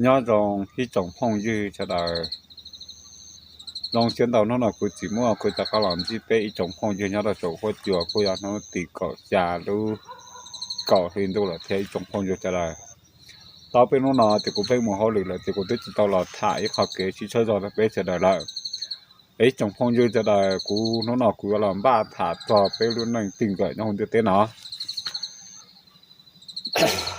nhớ rằng khi trồng phong dư cho đời lòng chiến đầu nó là cứ chỉ mua cứ ta có làm gì bé trồng phong dư nhớ là trồng hoa chùa cứ là nó tỉ cỏ già lu cỏ hình đâu là thế trồng phong dư cho đời tao bên nó nào thì cũng phải mua hoa lửa là thì cũng biết tao là thải khó kế chỉ cho rồi bé cho đời lại ấy trồng phong dư cho đời cú nó nào cú làm ba thả cho bé luôn này tình cỡ nó không được thế nào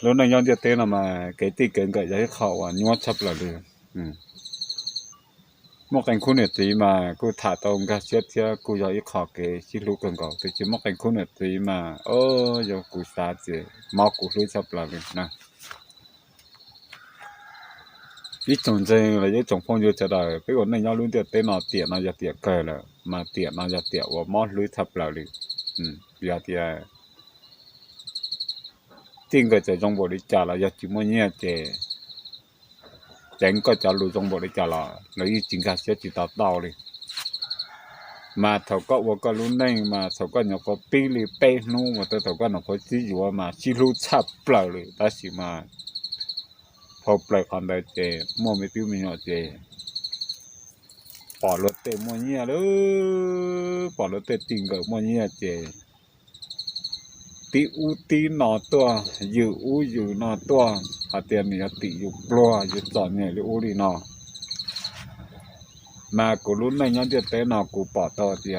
lúc này nhau được thế nào mà cái tình cỡ cỡ giấy khẩu à nhót chấp là được một cái khu này tí mà cô thả tông cái chết chứ cô giờ ít khó cái chỉ lúc cần có thì chỉ một cái khu này tí mà giờ cô xa chứ mau cô lưỡi sắp là được nè ít trồng chơi là ít trồng phong vô cho đời cái con này nhau luôn tiền nào tiền nào giờ tiền cờ là mà tiền nào giờ tiền và mót lưỡi sắp là được giờ thì tiền cái trong bộ đi trả là giờ chỉ mua nhẹ chứ chẳng có trả lùi trong bộ đi trả là lấy chính cái sẽ chỉ tạo đi mà thầu có vô có lúc này mà thầu có nhỏ có pi li pe nu mà tôi thầu có nó có chỉ dụ mà chỉ lu chắp lại rồi ta chỉ mà học lại còn đây chế mua mấy phiếu mình nhỏ chế bỏ lót tê mua nhia đó bỏ lót tê tình cờ mua nhia chế tí u tí nọ tua dự u dự nọ tua à tiền này tỷ dự ploa dự chọn nhẹ li u đi nọ mà của lúc này nhá tiệt tế nào của bỏ to thì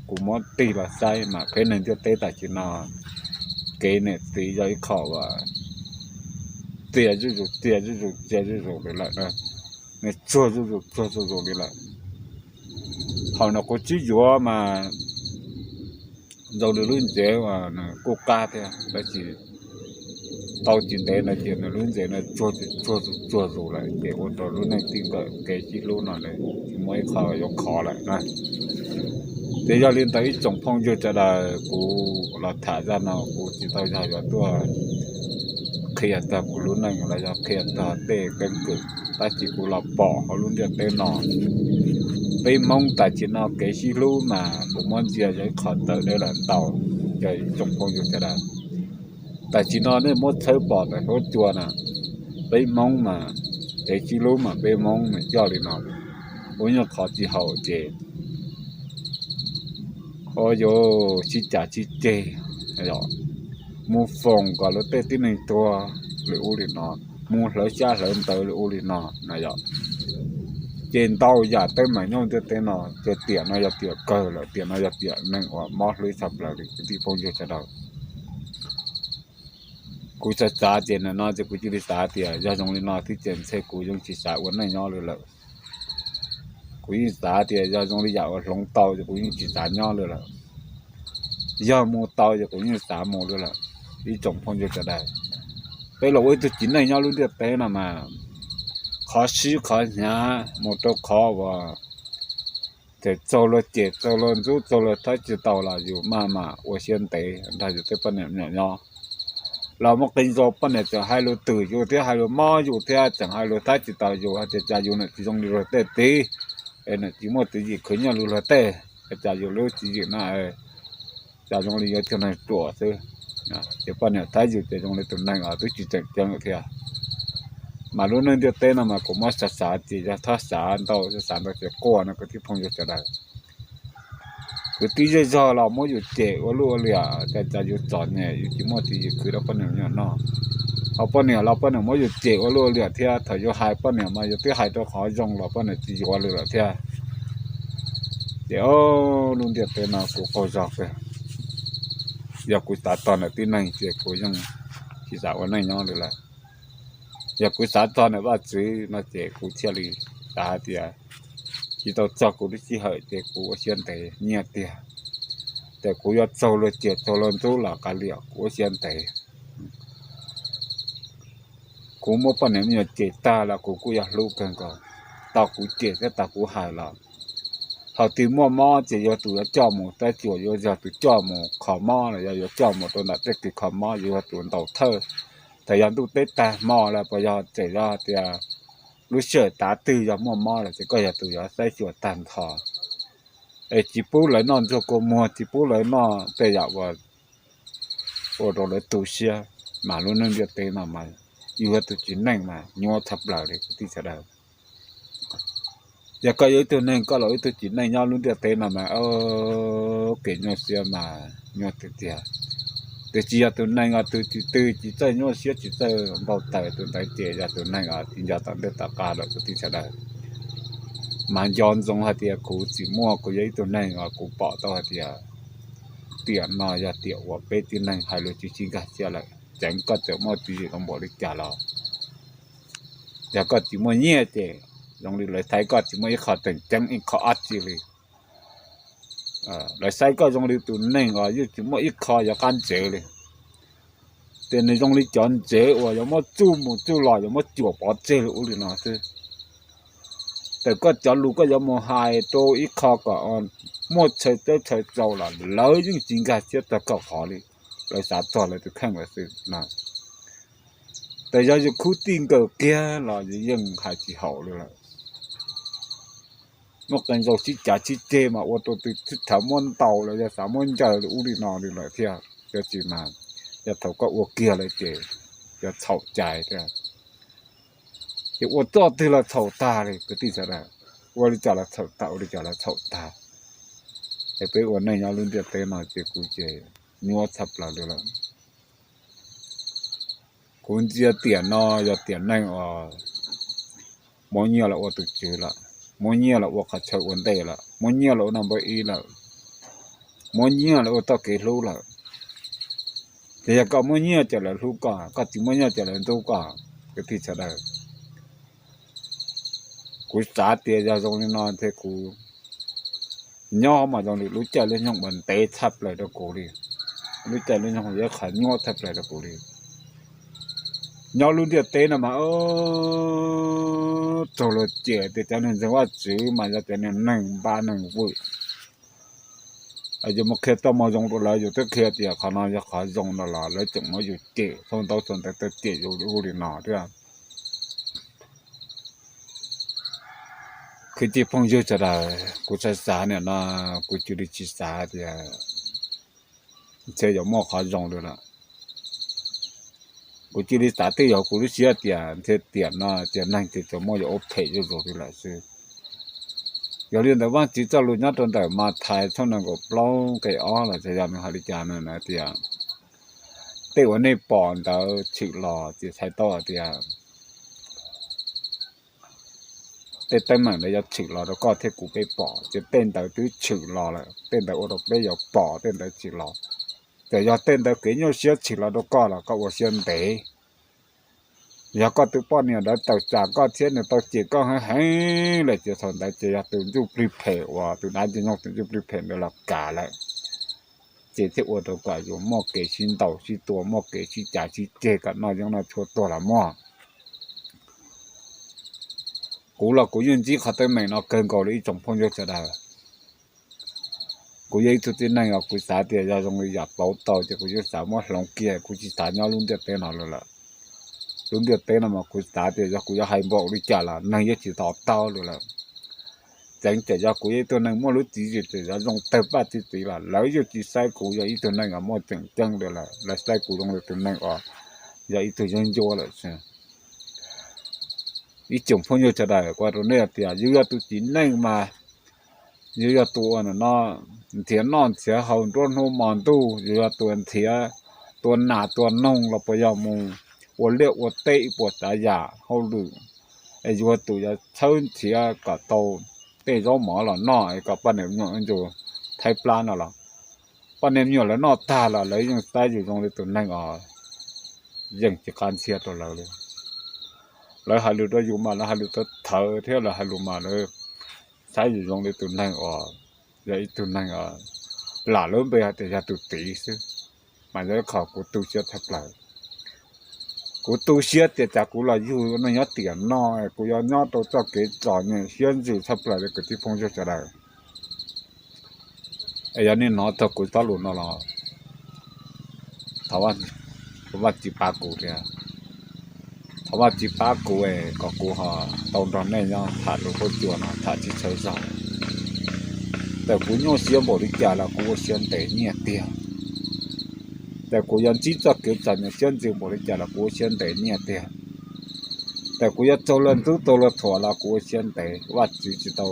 của món tì là sai mà cái này tiệt tế tại chỉ nào cái này tí giấy khẩu và tiệt rụt để lại đây này chua rụt để lại họ nó có chỉ dùa mà dầu được luôn dễ mà coca thế là chỉ tàu chỉ để là chỉ là luôn dễ là chua rụt lại để ôn đó luôn này tìm cái chỉ luôn nào này mới khó lại này để cho liên tới trồng phong vô cho là cụ là thả ra nào cụ chỉ tao ra cho tôi khi ta cụ luôn này là do khi ta tê cân cự ta chỉ cụ là bỏ họ luôn được tên nọ bây mong ta chỉ nào cái xí lu mà cũng muốn gì vậy khỏi tới đây là tàu cái trồng phong vô cho là ta chỉ nói nên muốn thấy bỏ tại hốt chùa nè bây mong mà cái xí lu mà bây mong mà cho đi nào cũng như khó chỉ hậu chế có vô chỉ trả chỉ chê rồi mua phòng có lối tết này to lưỡi u đi nọ mua lối cha lối tới lưỡi u đi nọ này rồi trên tàu giả tới mấy nhông tới nọ cho tiền nó giờ tiền cờ là tiền nó giờ tiền nên ở mót lưỡi sập là thì phong vô cho đâu cú sẽ trả tiền là nó chỉ cú chỉ đi trả tiền do trong đi nọ thì tiền xe cú dùng chỉ trả uốn này nhỏ rồi là cú chỉ trả tiền do trong đi dạo lông tàu thì cú chỉ trả nhỏ rồi là do mua tàu thì cũng như trả mua rồi là đi trồng phong vô cho đây bây giờ tôi chính này nhau luôn được thế nào mà khó xí khó nhá một chỗ khó và để cho nó chết cho nó rút cho nó thấy chỉ tàu là dù mà我先得他就在半年nhỏเราមកกินโซปันเนี่ยจะให้เราตื่นอยู่ที่ให้เรามออยู่ที่จังให้เราท้าจิตตาอยู่อาจจะอยู่เนี่ยที่ตรงนี้เราเตะตีเนี่ยที่มันตีจีขึ้นเนี่ยเราเตะจะอยู่เราจีจีน่ะจะตรงนี้อยู่ที่ไหนตัวซื้อจะปันเนี่ยท้าอยู่ที่ตรงนี้ตรงนั้นตัวจีจังที่mà luôn nên điều tên là mà cũng mất xã chỉ ra thoát xã đâu xã đâu sẽ qua nó cóที่พงจะได้คือที่จะเราไม่อยู่เจ๋อรู้เลยจะอยู่จอดเนี่ยอยู่ที่มันที่คือเราเป็นอย่างนั้นเอาเป็นเนี่ยเราเป็นเนี่ยไม่อยู่เจ๋อรู้เลยที่ถ้าอยู่หายเป็นเนี่ยมาอยู่ที่หายตัวขอจงเราเป็นเนี่ยจีว่าเลยที่เดี๋ยวลุงเดียเป็นนะกูเข้าใจเลยอยากกูตัดตอนเนี่ยที่นั่งเจ๋อกูยังที่สาววันนั้นย้อนเลยละอยากกูตัดตอนเนี่ยว่าซื้อมาเจ๋อกูเที่ยวเลยตาเดียchỉ tao cho cô đi chỉ hỏi để cô xem thấy nhiều tiền để cô要做了解做了做了个了我先thấy cô mua bao nhiêu nhiều chế ta là cô要录更高tao cô chế cái tao cô hài là họ tìm mua chỉ có tụi nó cho một cái chỗ có giờ tụi cho một khó mua là giờ cho một tôi là cái khó mua giờ tụi đầu thơ thời gian tụi tết ta mua là bây giờ chỉ ra thì lúc sửa tá từ giờ mua là chỉ có giờ từ giờ sai sửa tàn thọ chỉ bố lấy non cho cô mua chỉ bố lấy nó bây giờ vào rồi lấy tủ xe mà luôn nên việc tên nào mà yêu tụi chỉ này mà nhau thập lại đấy tí sẽ đâu giờ cái yếu tụi này có lỗi tụi chỉ này nhau luôn được tên mà kể nhau xưa mà nhau tự tiệt từ chỉ tụi này à từ chỉ chơi nhau xưa chỉ chơi bao tay tụi tay chơi ra tụi này à thì giờ tao biết tao cả rồi tí sẽ đâu mà John giống hạt tiệt cũ chỉ mua cái giấy tụi này à cũ bỏ tao hạt tiệt tiền mà giờ tiệt và bé tụi này hai lối chỉ cả xưa lại chẳng có chỗ mua gì không bỏ được trả lo giờ có chỉ mua nhẹ chứ dòng đi lại thấy có chỉ mua khó tình chẳng ít khó ắt gì đi lại sai có dòng đi tụi này ngồi chứ chỉ mua ít khó giờ can chế đi tiền này dòng đi chọn chế và giờ mua chú lò giờ mua chuột bỏ chế luôn đi nào chứแต่ก็จะรู้ก็ยังมหายตัวอีกข้อก็อ่อนหมดใช้เจ้าใช้เจ้าละแล้วจริงๆก็เสียแต่ก็ขอเลยเลยสาตัวเลยจะแข่งไปสินะแต่ยังจะคู่ติ้งก็แก่เราจะยังหายที่เขาเลยละนกกันเราชิจ่าชิเจมาว่าตัวติดถามอนเต่าเลยจะสามอนเจออุลินอเลยเลยเที่ยจะจีมาจะเท่าก็วัวเกียเลยเจจะเท่าใจเที่ยthì 我到对了草大嘞，个地上嘞，我哩叫了草大，我哩叫了草大，哎，被我那样轮着带那这估计，我差不了了。估计要点喏，要点那个，没热了我都知了，没热了我可吃稳定了，没热了我那不一了，没热了我到给路了。这些搞没热就来路干，搞怎么热就来路干，个地上嘞。cú xả tiền ra trong nên nó thế cú nhỏ mà trong này lúa chạy lên trong bàn té thấp lại đó cú đi lúa chạy lên trong cái khả nhỏ thấp lại đó cú đi nhỏ luôn được té nào mà trâu là trẻ thì cho nên rằng chữ mà ra cho nên ba vui giờ mà khi tao mà dùng rồi lại giờ tới khi thì khả năng giờ khả dùng là lấy chừng mà dùng trẻ xong tao xong tới trẻ rồi đủ đi nọ thế à khi chỉ phong dư cho là cụ sai xã này nó cụ chỉ đi chỉ xã thì chơi giống mò khó dùng được là cụ chỉ đi xã thì giờ cụ đi xia tiền thế tiền nó tiền năng thì cho mò giờ ốp thể rồi thì là sư giờ liên đầu chỉ cho luôn nhát trong đời mà thay trong năng của bao cái ó là sẽ làm hai đi chán nữa nè thìแต่วันนี้ปอนเราฉิกหล่อจะใช้ต่อที่แต่เต้นมันเลยจะฉิกหล่อแล้วก็เทกูไปปอจะเต้นแต่ตื้อฉิกหล่อเลยเต้นแต่โอ้เราไปอยากปอเต้นแต่ฉิกหล่อแต่ยอเต้นแต่เกี่ยวเสียฉิกหล่อแล้วก็เราก็ว่าเสียนเตะยาก็ตัวป้อนเนี่ยเราตัวจากก็เทียนเนี่ยตัวจีก็ให้เลยจะทนได้จะตัวยูปริเพว่าตัวนั้นจะยกตัวยูปริเพเนี่ยเรากาเลยเจ้าอวดตัวก็อยู่หม้อเกชินเต่าชิตัวหม้อเกชิจ่าชิเจกันน้อยยังน้อยชัวตัวละหม้อกูเรากูยืนจี้เขาเต็มเหม่งเนาะเกินกว่าเลยจงพ้นยกจะได้กูยัยทุกที่นั่งอ่ะกูสาเดียจะตรงนี้อยากเป่าต่อจะกูจะสามารถลงเกียร์กูจะสานย้อนลุ่นเดียเต้นเอาเลยล่ะลุ่นเดียเต้นมากูสาเดียจะกูจะให้บอกดิจ่าละนั่งยัดจีต่อเต้าเลยล่ะจังแต่จะกูยัยตัวนั่งมั่วรู้จีจีจะลงเต็มบ้านจีละแล้วยัดจีใส่กูยัยตัวนั่งอ่ะมั่วจังเลยล่ะแล้วใส่กูลงเลยตัวนั่งอ่ะยัยตัวยังโย่เลยใช่อีจงพ้นโยจะได้กว่าตัวเนี้ยเตียยืดตัวจีนั่งมายืดตัวน่ะเนาะเทียนนอนเสียเขาต้นหัวมันตู้ยืดตัวเทียตัวหนาตัวนุ่งเราไปยามูวัวเลี้ยววัวเตะปวดตายาเขาลืมไอ้ยืดตัวจะเชิญเทียกับโตเตะร้องหมอหล่อน้อยกับปั้นเหนียวอันจูไทยปลาหน่ะหรอปั้นเหนียวแล้วนอตาหล่ะเลยยังใต้อยู่ตรงนี้ตัวนั่งอ่ะยังจะการเสียตัวเราเลยแล้วหาลูตัวอยู่มาแล้วหาลูตัวเธอเที่ยวแล้วหาลูมาเลยใช้อยู่ตรงนี้ตัวนั่งอ่ะยัยตัวนั่งอ่ะหล่าเริ่มไปหาแต่ยาตัวตีซึมันจะขอกูตัวเชื่อทับไหลกูตัวเชื่อแต่จากกูเราอยู่ในยอดเตียนน้อยกูยอดยอดตัวเจ้าเกจอเนี่ยเชื่ออยู่ทับไหลเลยกูที่พงจะได้ไอ้ยันนี่น้อตัวกูตะลุนน้อถามว่าจีปากูเนี่ยถามว่าจีปากูก็กูหาตอนนั้นเนี่ยถ่ายรูปคนจวนถ่ายที่เชิงสายแต่กูโยเสียบริจาคแล้วกูเสียนแต่เนี่ยเตี้ยแต่กูยังจีจะเกิดจากเนี่ยเสียนจึงบริจาคแล้วกูเสียนแต่เนี่ยเตี้ย แต่กูจะโจรนตู้โตรถถั่วละกูเชียนแต่ว่าจีจิตเอา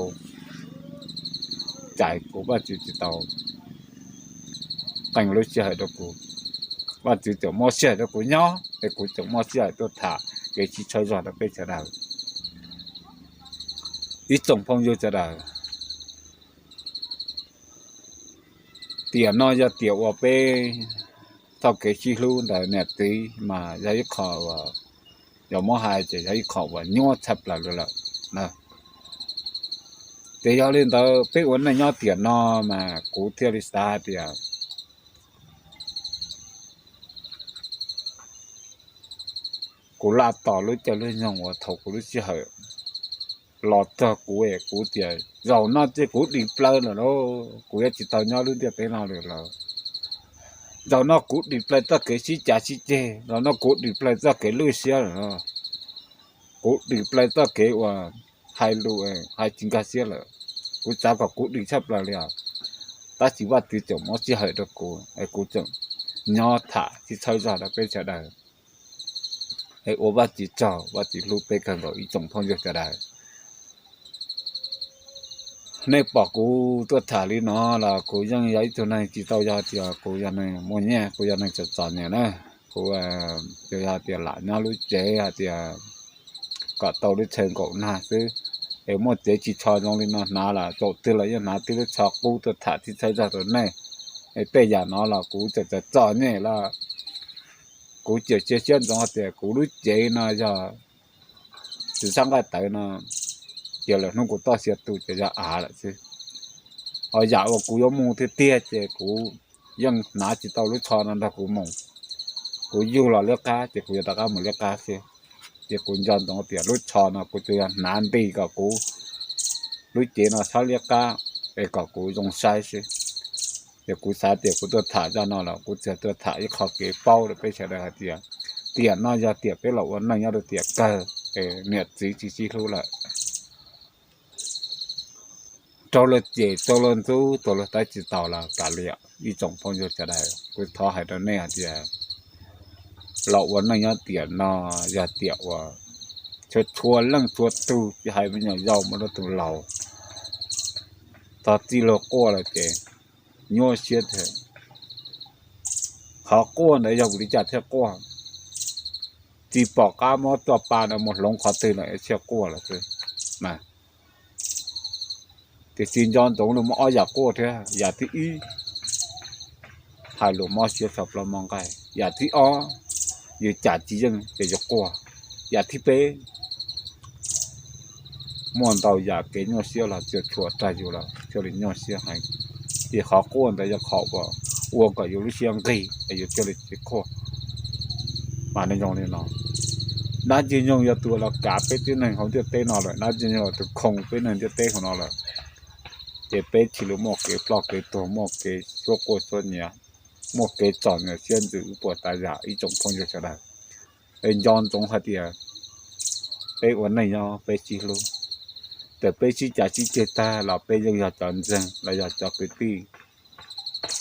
จ่ายกูว่าจีจิตเอาแต่งรถเสียให้ตัวกูว่าจีจะมอเสียตัวกูเนาะแต่กูจะมอเสียตัวถ่าเกี่ยชีใช้รอดไปจะได้อีจงพงโยจะได้เตี๋ยน้อยจะเตี๋ยวว่าไปเท่าเกี่ยชีรู้แต่เนี่ยตีมาจะยึดคอว่าอย่ามอหายจะยึดคอว่ายัวทับหลักเลยละนะแต่ยาเล่นตัวไปวันนั้นยอเตี๋ยน้อมากูเที่ยวริสตาเตี๋ยกูลาต่อรู้จะเรื่องยังว่าถกรู้จะเหรอหลอดตัวกูกูเตี๋ยเราน่าจะกูดีเปล่าเนาะกูอยากจิตเอาเนาะรู้เดี๋ยวไปนอนเลยเราเราน่ากูดีเปล่าตัวเกี่ยชี้จ่าชี้เจเราน่ากูดีเปล่าตัวเกี่ยลุยเสียเนาะกูดีเปล่าตัวเกี่ยว่าให้ลุยให้จริงกันเสียเลยกูจับกับกูดีชับเลยอ่ะแต่สิว่าตีจมอจะเหรอตัวกูกูจงย่อถ่าที่ใช้จอดไปจะได้我把只找我只路被看到一种朋友จะได้ในปอกกูตัวถ่าลีเนาะล่ะกูยังย้ายตัวนั้นจีเต้ายาเตียกูยังในมวยเนี่ยกูยังในจัดจานเนี่ยนะกูเตียเตียหลานน่ารู้เจ๊เตียก็เต้าได้เชิงกูน่าซื้อมวยเจ๊จีชอจงลีเนาะน่าล่ะโจทย์ตัวละยังน่าที่ได้ชอกกูตัวถ่าที่ใช้จอตัวนี้เป้ยาเนาะล่ะกูจะจานเนี่ยล่ะกูเจอเชี่ยนตรงแต่กูรู้เจนะจะจะสร้างก็แต่นะเดี๋ยวเลยน้องกูต่อเสียตัวจะละสิเอาอยากว่ากูยอมมูที่เตี้ยเจกูยังหนาจิตเอารู้ชอนั่นถ้ากูมองกูอยู่หล่อเลือกกาเจกูจะตะก้าเหมือนเลือกกาสิเจกูย้อนตรงเตี้ยรู้ชอนะกูจะนานดีกับกูรู้เจนะชอบเลือกกากับกูยงใช้สิเดี๋ยวกูสาเดี๋ยวกูตัวถ่ายจะนอนแล้วกูจะตัวถ่ายขอเก็บเป้าเลยไปเฉยๆเดี๋ยวเตี๋ยน่าจะเตี๋ยไปหลอกวันนั้นยังเตี๋ยเกอเนี่ยจีรู้ละโจรเจโจรตู้ตัวละได้จิตต่อละกาเลียอีจงพงโยจะได้กูท้อให้ตัวเนี่ยเดี๋ยวหลอกวันนั้นยังเตี๋ยน่าจะเตี๋ยว่าชัวเรื่องตัวตู้จะให้มันยังยาวมันตัวเราตอนที่เราโก้ละเจnhô xiết thế họ qua này giờ đi chặt theo qua chỉ bỏ cá mó to pa là một lồng khó từ này theo qua là thôi mà thì xin John tổng là mỏ giả qua thế giả thì y hai lồng mỏ xiết sập là mong cái giả thì o giờ chặt chỉ dân để cho qua giả thì bé muốn tàu giả cái nhô xiết là chưa chuột ra rồi là cho đến nhô xiết hay thì họ quan tại cho họ vào uống cả nhiều lúc xiang gầy để cho lịch chỉ khó mà nên dùng nên nó đã chỉ dùng cho tôi là cả cái chuyện này không được tên nó rồi đã chỉ dùng từ không cái này cho tên của nó rồi để bé chỉ là một cái block cái tổ một cái số cổ số nhà một cái chọn người xuyên từ bộ tài giả ý trọng phong cho cho đại bên John trong hạt tiền bé vấn này nhau bé chỉ luônแต่ไปชี้จ่าชี้เจตาเราไปยังอยากจอนจังเราอยากจะไปตี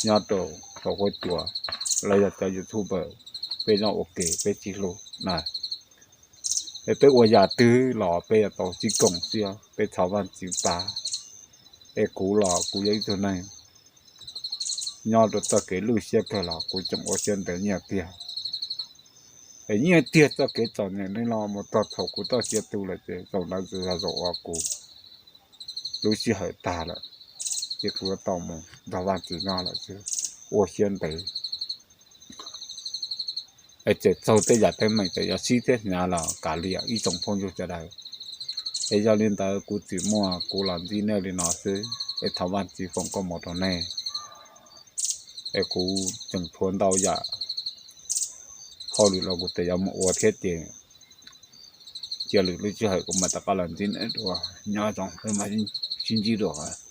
ยอดโตเขาก็จัวเราอยากจะยูทูบเบอร์ไปน้องโอเคไปชี้โลนะไปว่าอยากตื้อหล่อไปต่อจีกงเสียไปชาวบ้านจีตากูหล่อกูยังตัวนั้นยอดตัวเกลือเสียก็หล่อกูจงโอเชียนแต่เนี่ยเตี้ยเนี่ยเตี้ยตัวเกจอนเนี่ยนี่เราหมดตัวเขากูตัวเสียตัวเลยเจ้านั้นจะจะว่ากูรู้สิเหตุตาละเจ้าตัวต่อมดาวานจีน่าละเจ้าโอเชียนไปเจ้าเจ้าเตยอยากเต็มไหมแต่อยากซีเตยเนี่ยละกาเลียอีจงพงอยู่จะได้จะเรียนแต่กูจีมัวกูหลังจีเนี่ยเรียนเอาซื้อทวารจีฟงก็หมดแล้วแน่กูจึงทวนดาวอยากพอหรือเรากูแต่ยังมัวเทียเจเจอหรือรู้เฉยกูมาตะการันจีนตัวย่อจงเป็นมาจริงจริงด้วย